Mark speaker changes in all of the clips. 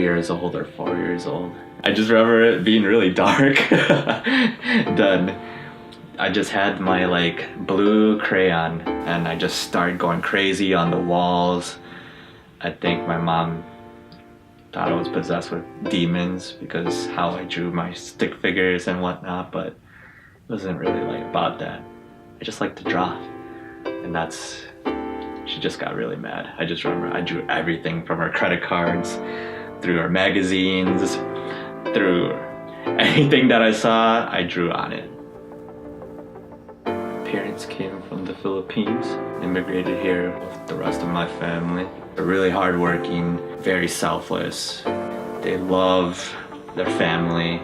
Speaker 1: years old or 4 years old. I just remember it being really dark. Then I just had my like blue crayon and I just started going crazy on the walls. I think my mom thought I was possessed with demons because how I drew my stick figures and whatnot, but it wasn't really like about that. I just like to draw. And she just got really mad. I just remember I drew everything from her credit cards, through her magazines, through anything that I saw, I drew on it. Parents came from the Philippines, immigrated here with the rest of my family. They're really hardworking, very selfless. They love their family,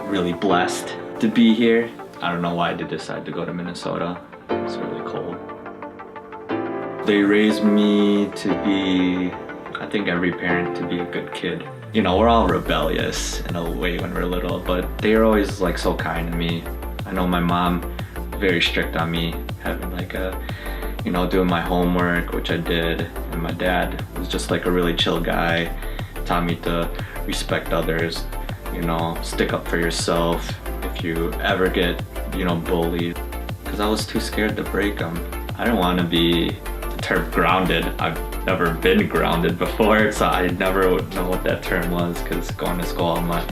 Speaker 1: really blessed to be here. I don't know why they decided to go to Minnesota. It's really cold. They raised me to be, I think every parent, to be a good kid. You know, we're all rebellious in a way when we're little, but they were always like so kind to me. I know my mom, very strict on me, having like doing my homework, which I did. And my dad was just like a really chill guy, taught me to respect others, stick up for yourself if you ever get, bullied. Because I was too scared to break them. I didn't want to be the term grounded. I've never been grounded before, so I never would know what that term was, because going to school, all my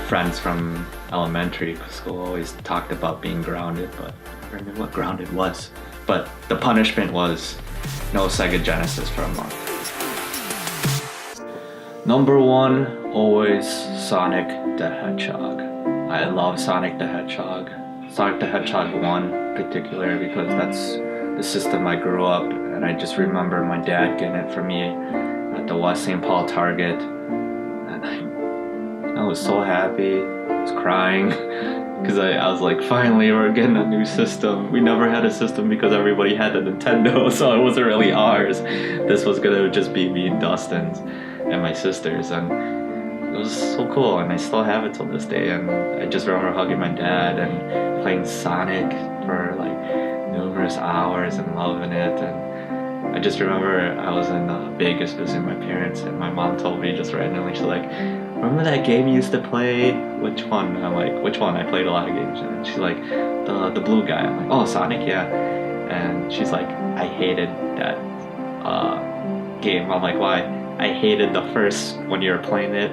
Speaker 1: friends from elementary school always talked about being grounded, but I never knew what grounded was. But the punishment was no Sega Genesis for a month. Number one, always Sonic the Hedgehog. I love Sonic the Hedgehog. Sonic the Hedgehog 1 in particular, because that's the system I grew up, and I just remember my dad getting it for me at the West St. Paul Target, and I was so happy. I was crying because I was like, finally we're getting a new system. We never had a system because everybody had a Nintendo, so it wasn't really ours. This was gonna just be me and Dustin's and my sisters, and it was so cool, and I still have it till this day. And I just remember hugging my dad and playing Sonic for like numerous hours and loving it. And I just remember I was in Vegas visiting my parents, and my mom told me just randomly, she's like, remember that game you used to play? Which one? And I'm like, which one? I played a lot of games. And she's like, the blue guy. I'm like, oh, Sonic, yeah. And she's like, I hated that game. I'm like, why? I hated the first, when you were playing it,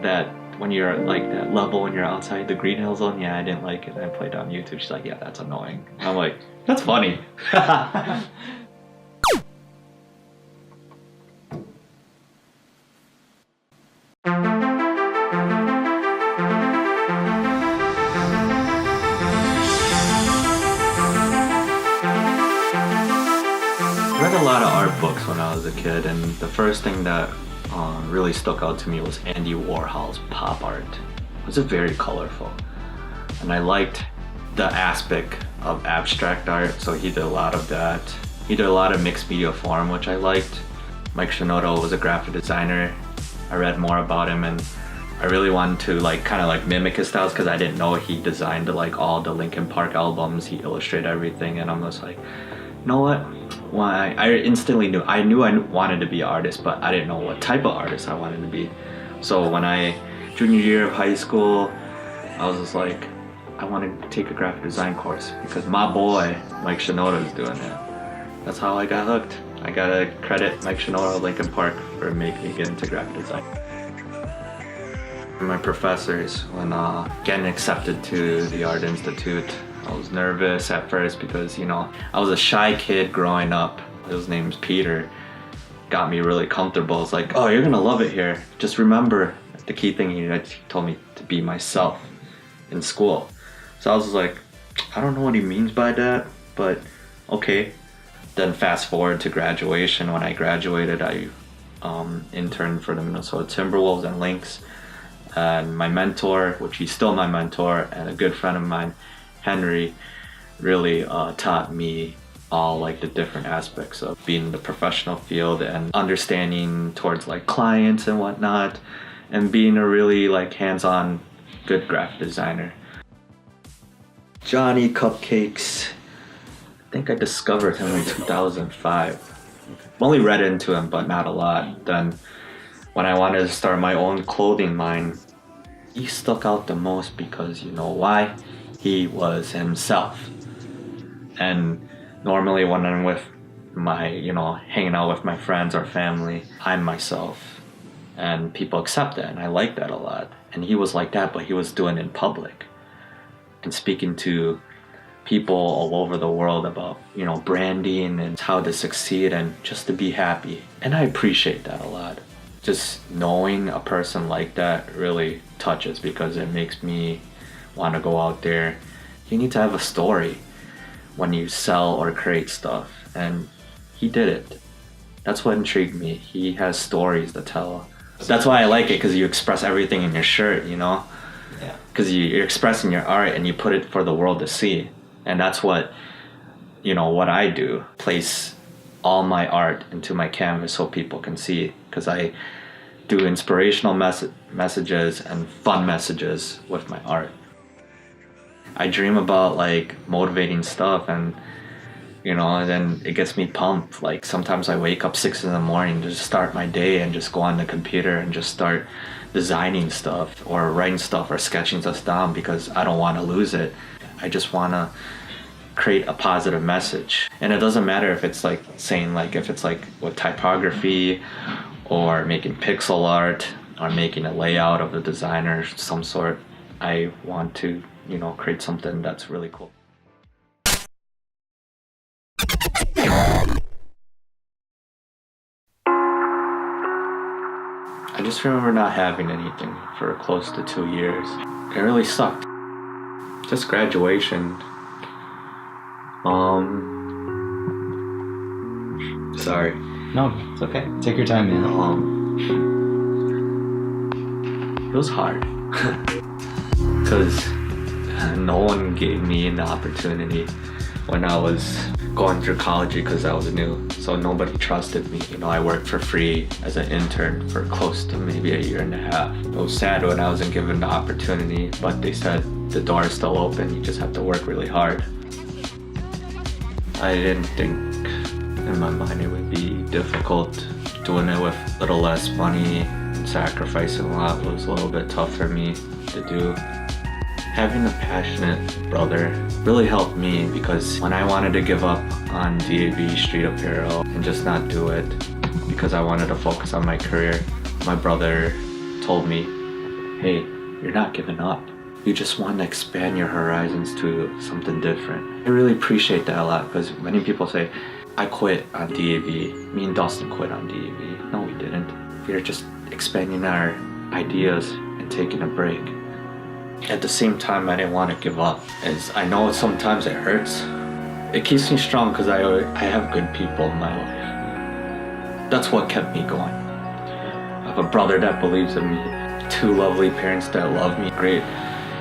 Speaker 1: that when you're like that level when you're outside the green hill zone. Yeah, I didn't like it. I played it on YouTube. She's like, yeah, that's annoying. I'm like, that's funny. I read a lot of art books when I was a kid, and the first thing that really stuck out to me was Andy Warhol's pop art. It was very colorful, and I liked the aspect of abstract art, so he did a lot of that. He did a lot of mixed media form, which I liked. Mike Shinoda was a graphic designer. I read more about him, and I really wanted to kind of mimic his styles, because I didn't know he designed all the Linkin Park albums. He illustrated everything, and I'm just like, you know what? Why? I instantly knew. I knew I wanted to be an artist, but I didn't know what type of artist I wanted to be. So when junior year of high school, I was just like, I wanted to take a graphic design course because my boy Mike Shinoda is doing it. That's how I got hooked. I gotta credit Mike Shinoda of Linkin Park for making me get into graphic design. My professors, when getting accepted to the Art Institute, I was nervous at first because, I was a shy kid growing up. His name's Peter. Got me really comfortable. It's like, oh, you're gonna love it here. Just remember, the key thing he told me to be myself in school. So I was like, I don't know what he means by that, but okay. Then fast forward to graduation. When I graduated, I interned for the Minnesota Timberwolves and Lynx. And my mentor, which he's still my mentor, and a good friend of mine, Henry, really taught me all the different aspects of being in the professional field and understanding towards clients and whatnot, and being a really hands-on good graphic designer. Johnny Cupcakes, I think I discovered him in 2005. I've only read into him, but not a lot. Then When I wanted to start my own clothing line, he stuck out the most because you know why? He was himself. And normally when I'm with my, hanging out with my friends or family, I'm myself. And people accept that, and I like that a lot. And he was like that, but he was doing it in public. And speaking to people all over the world about, branding and how to succeed and just to be happy. And I appreciate that a lot. Just knowing a person like that really touches because it makes me want to go out there. You need to have a story when you sell or create stuff, and he did it. That's what intrigued me. He has stories to tell. That's why I like it, because you express everything in your shirt, Yeah. Because you're expressing your art and you put it for the world to see. And that's what, what I do. Place all my art into my canvas so people can see. Because I do inspirational messages and fun messages with my art. I dream about motivating stuff, and and then it gets me pumped. Like sometimes I wake up 6 a.m. to just start my day and just go on the computer and just start designing stuff or writing stuff or sketching stuff down because I don't want to lose it. I just want to create a positive message. And it doesn't matter if it's if it's with typography or making pixel art or making a layout of a designer of some sort. I want to, create something that's really cool. I just remember not having anything for close to 2 years. It really sucked. Just graduation. Sorry.
Speaker 2: No, it's okay. Take your time, man.
Speaker 1: It was hard. Because no one gave me an opportunity when I was going through college because I was new. So nobody trusted me. I worked for free as an intern for close to maybe a year and a half. It was sad when I wasn't given the opportunity, but they said the door is still open, you just have to work really hard. I didn't think in my mind it would be difficult. Doing it with a little less money and sacrificing a lot was a little bit tough for me to do. Having a passionate brother really helped me because when I wanted to give up on DAV street apparel and just not do it because I wanted to focus on my career, my brother told me, hey, you're not giving up. You just want to expand your horizons to something different. I really appreciate that a lot because many people say, I quit on DAV. Me and Dustin quit on DAV. No, we didn't. We were just expanding our ideas and taking a break. At the same time, I didn't want to give up. As I know sometimes it hurts. It keeps me strong because I have good people in my life. That's what kept me going. I have a brother that believes in me, 2 lovely parents that love me, great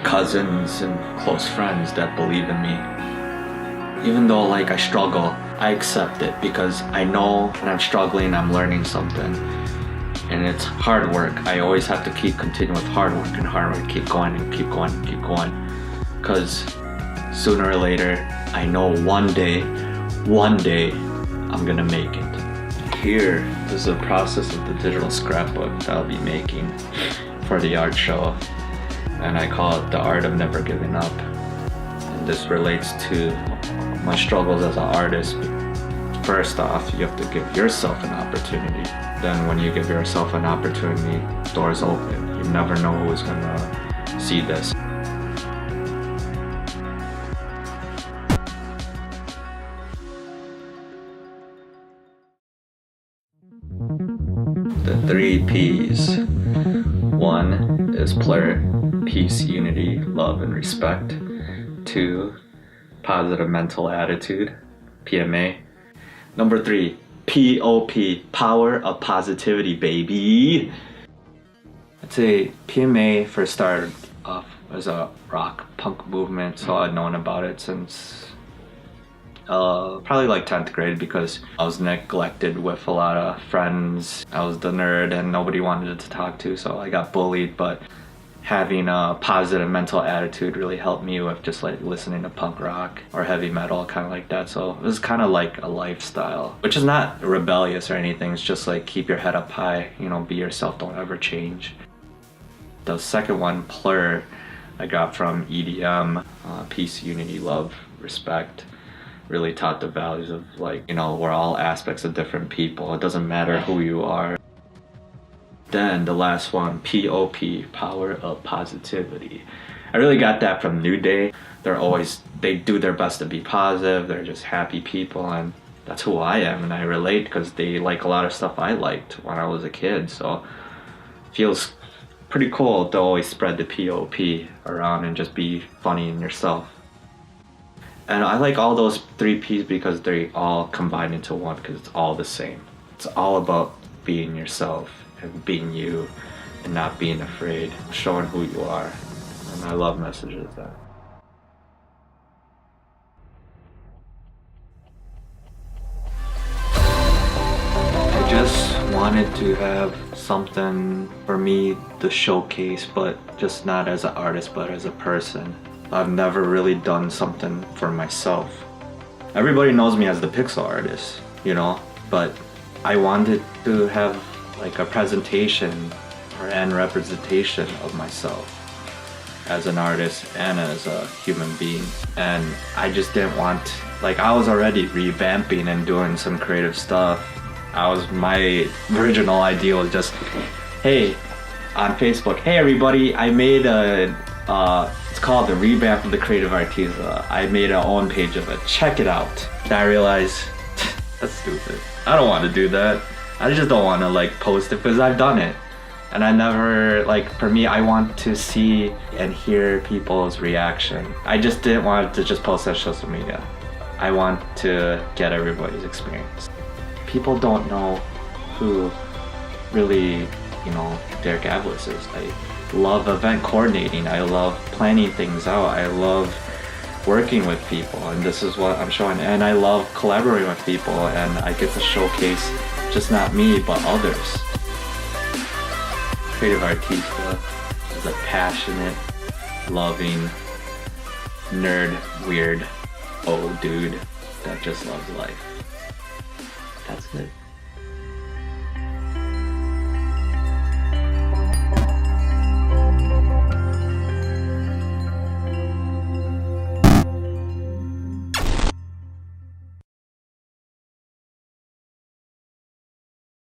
Speaker 1: cousins and close friends that believe in me. Even though I struggle, I accept it because I know when I'm struggling, I'm learning something. And it's hard work. I always have to continue with hard work and hard work, keep going and keep going and keep going. Because sooner or later, I know one day, I'm gonna make it. Here is the process of the digital scrapbook that I'll be making for the art show. And I call it The Art of Never Giving Up. And this relates to my struggles as an artist. First off, you have to give yourself an opportunity. Then when you give yourself an opportunity, doors open. You never know who's gonna see this. The 3 P's. 1 is plur, peace, unity, love, and respect. 2, positive mental attitude, PMA. Number 3, POP, power of positivity, baby. I'd say PMA first started off as a rock punk movement, so I'd known about it since probably 10th grade because I was neglected with a lot of friends. I was the nerd and nobody wanted to talk to, so I got bullied, but having a positive mental attitude really helped me with just like listening to punk rock or heavy metal, kind of like that. So it was kind of like a lifestyle, which is not rebellious or anything. It's just like keep your head up high, you know, be yourself, don't ever change. The second one, Plur, I got from EDM, peace, unity, love, respect. Really taught the values of like, you know, we're all aspects of different people. It doesn't matter who you are. Then the last one, POP, power of positivity. I really got that from New Day. They do their best to be positive. They're just happy people, and that's who I am, and I relate because they like a lot of stuff I liked when I was a kid. So it feels pretty cool to always spread the POP around and just be funny in yourself. And I like all those 3 P's because they all combine into one, because it's all the same. It's all about being yourself and being you and not being afraid, showing who you are. And I love messages that. I just wanted to have something for me to showcase, but just not as an artist, but as a person. I've never really done something for myself. Everybody knows me as the pixel artist, you know, but I wanted to have like a presentation and representation of myself as an artist and as a human being. And I just didn't want, like, I was already revamping and doing some creative stuff. My original idea was just, hey, on Facebook, hey everybody, I made it's called the Revamp of the Creative Artista. I made an own page of it, check it out. And I realized, that's stupid. I don't want to do that. I just don't want to like post it because I've done it. And I never, like, for me, I want to see and hear people's reaction. I just didn't want to just post on social media. I want to get everybody's experience. People don't know who really, you know, Derrick Aviles is. I love event coordinating. I love planning things out. I love working with people, and this is what I'm showing. And I love collaborating with people, and I get to showcase just not me, but others. Creative Artista is a passionate, loving, nerd, weird, old dude that just loves life. That's it.